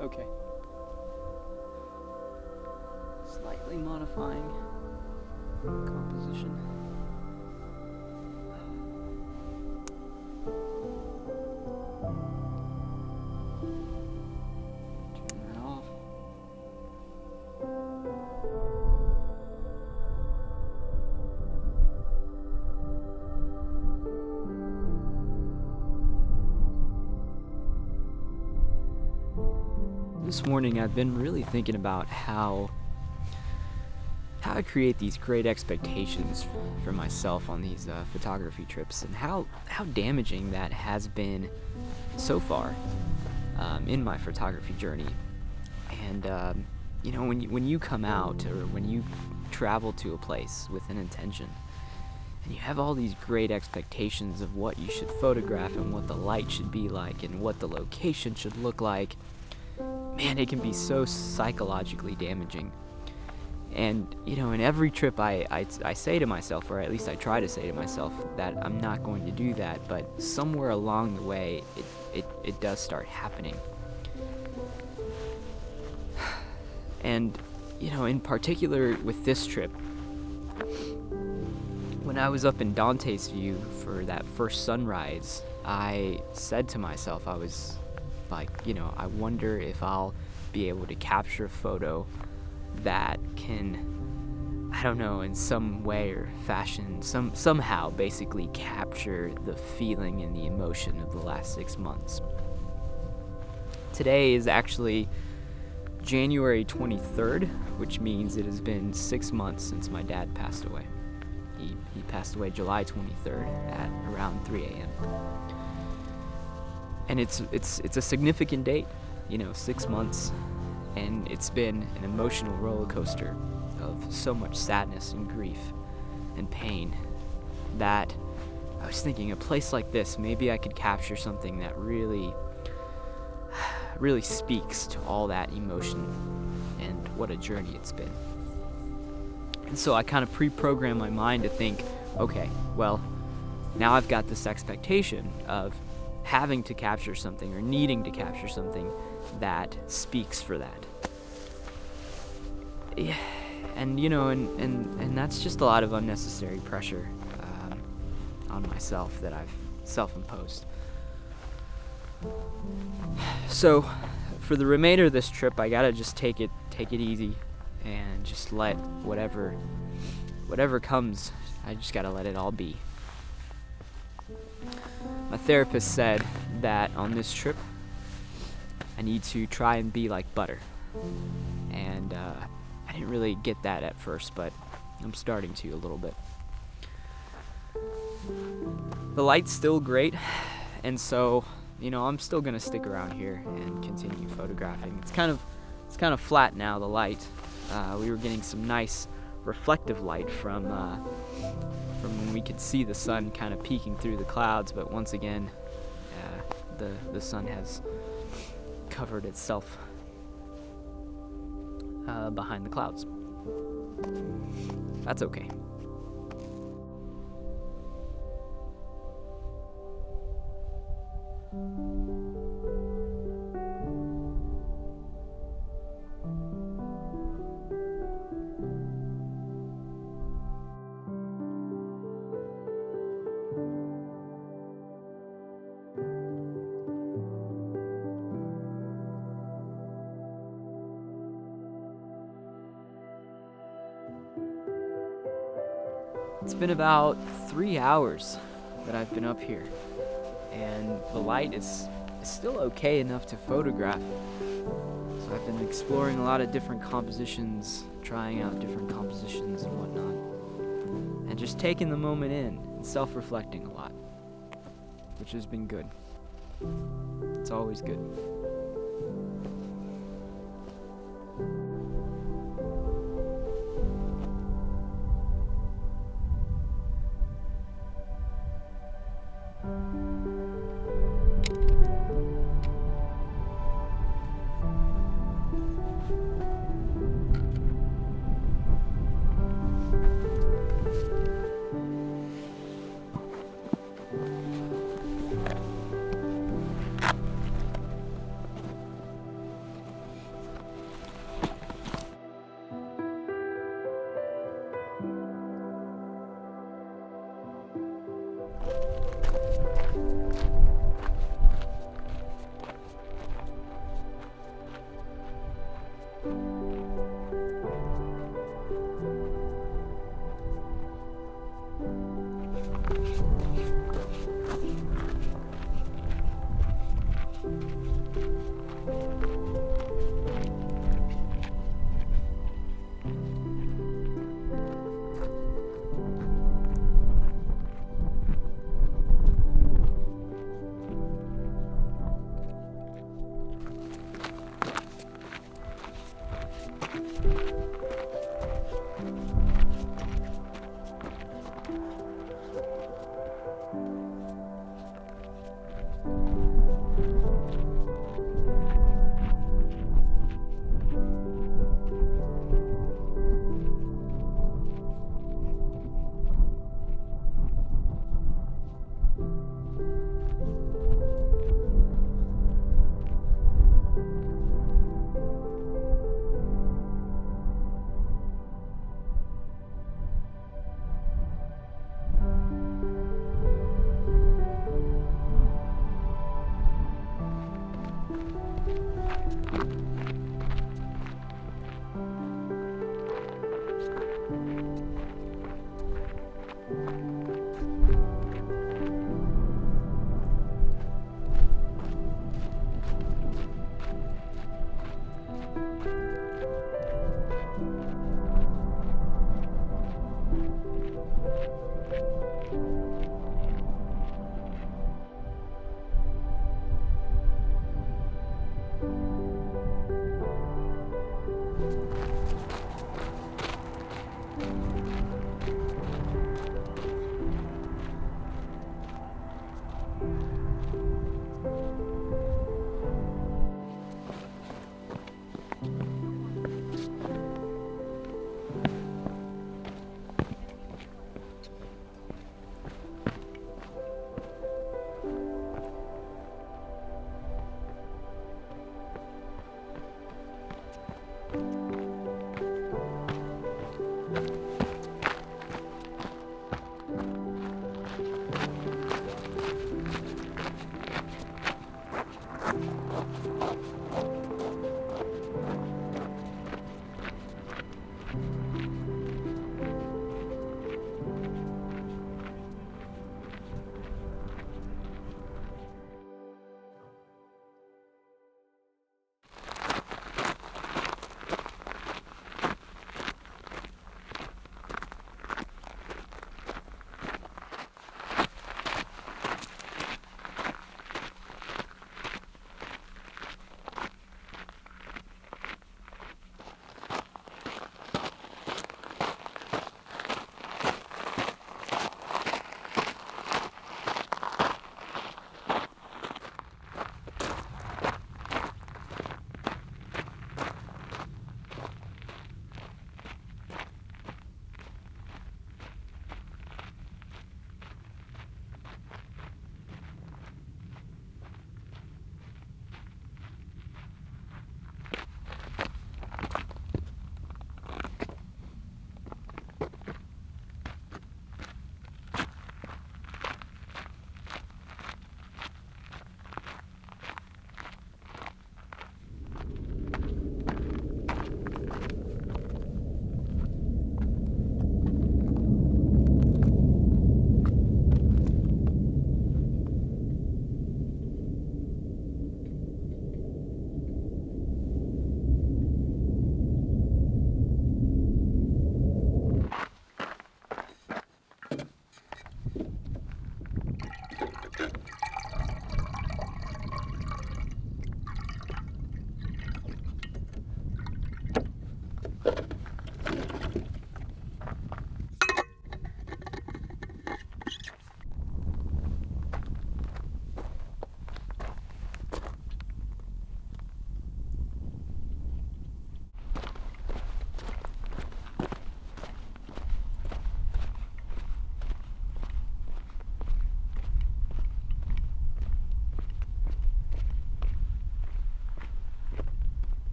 Okay. Slightly modifying composition. Turn that off. This morning I've been really thinking about how I create these great expectations for myself on these photography trips, and how damaging that has been so far in my photography journey. And when you come out, or when you travel to a place with an intention, and you have all these great expectations of what you should photograph and what the light should be like and what the location should look like, man, it can be so psychologically damaging. And in every trip I say to myself, or at least I try to say to myself, that I'm not going to do that, but somewhere along the way it does start happening. And in particular with this trip, when I was up in Dante's View for that first sunrise, I said to myself, I was like, I wonder if I'll be able to capture a photo that can I don't know, in some way or fashion, somehow basically capture the feeling and the emotion of the last 6 months. Today is actually January 23rd, which means it has been 6 months since my dad passed away. He passed away July 23rd at around 3 a.m. And it's a significant date, 6 months, and it's been an emotional roller coaster of so much sadness and grief and pain that I was thinking a place like this, maybe I could capture something that really speaks to all that emotion and what a journey it's been. And so I kind of pre-programmed my mind to think, okay, well, now I've got this expectation of having to capture something or needing to capture something that speaks for that. Yeah, and and that's just a lot of unnecessary pressure on myself that I've self-imposed. So for the remainder of this trip, I gotta just take it easy and just let whatever comes, I just gotta let it all be. My therapist said that on this trip I need to try and be like butter, and I didn't really get that at first, but I'm starting to a little bit. The light's still great, and so I'm still gonna stick around here and continue photographing. It's kind of flat now, the light. We were getting some nice reflective light from when we could see the sun kind of peeking through the clouds, but once again, the sun has covered itself behind the clouds. That's okay. It's been about 3 hours that I've been up here, and the light is still okay enough to photograph. So I've been exploring a lot of different compositions, trying out different compositions and whatnot, and just taking the moment in and self-reflecting a lot, which has been good. It's always good.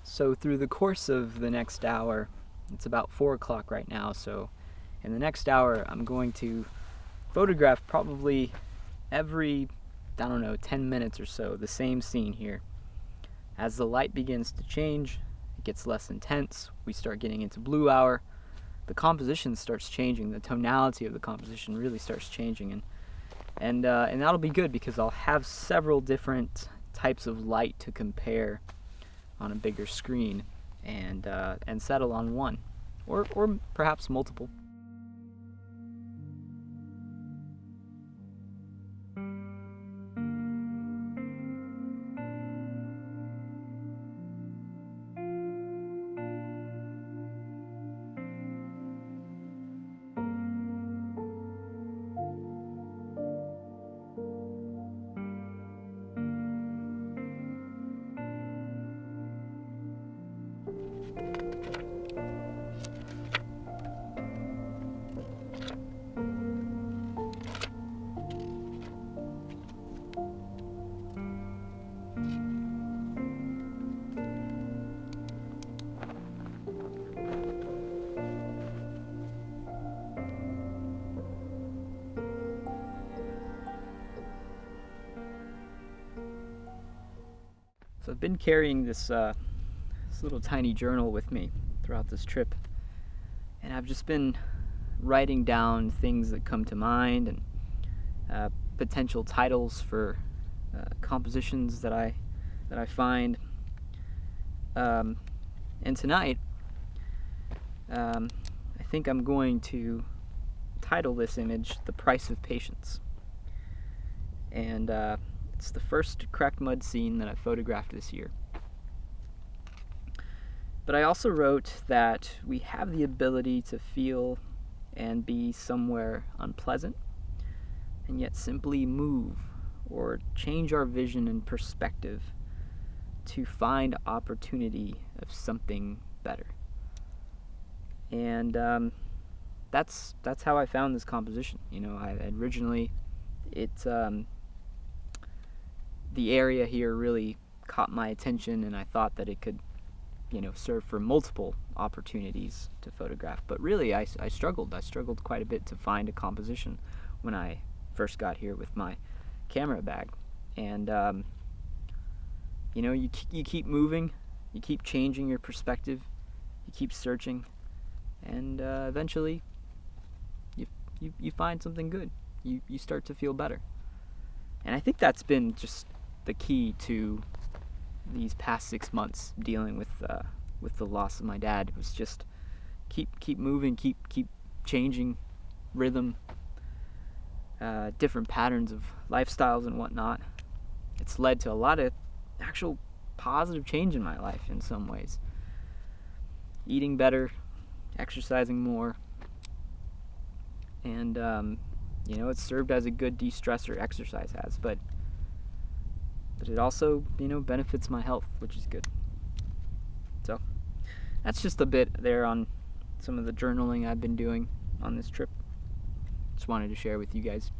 So through the course of the next hour, it's about 4 o'clock right now, so in the next hour I'm going to photograph probably every, 10 minutes or so, the same scene here. As the light begins to change, it gets less intense, we start getting into blue hour, the composition starts changing, the tonality of the composition really starts changing, and that'll be good because I'll have several different types of light to compare on a bigger screen and settle on one, or perhaps multiple. So I've been carrying this little tiny journal with me throughout this trip, and I've just been writing down things that come to mind and potential titles for compositions that I find. And tonight, I think I'm going to title this image "The Price of Patience," and it's the first cracked mud scene that I photographed this year. But I also wrote that we have the ability to feel and be somewhere unpleasant, and yet simply move or change our vision and perspective to find opportunity of something better. And that's how I found this composition. I originally, the area here really caught my attention, and I thought that it could, serve for multiple opportunities to photograph. But really, I struggled. I struggled quite a bit to find a composition when I first got here with my camera bag. And, you keep moving, you keep changing your perspective, you keep searching, and eventually you find something good. You start to feel better. And I think that's been just the key to these past 6 months dealing with the loss of my dad. It was just keep moving, keep changing rhythm, different patterns of lifestyles and whatnot. It's led to a lot of actual positive change in my life in some ways. Eating better, exercising more, and it's served as a good de-stressor, exercise has, but it also, benefits my health, which is good. So that's just a bit there on some of the journaling I've been doing on this trip. Just wanted to share with you guys.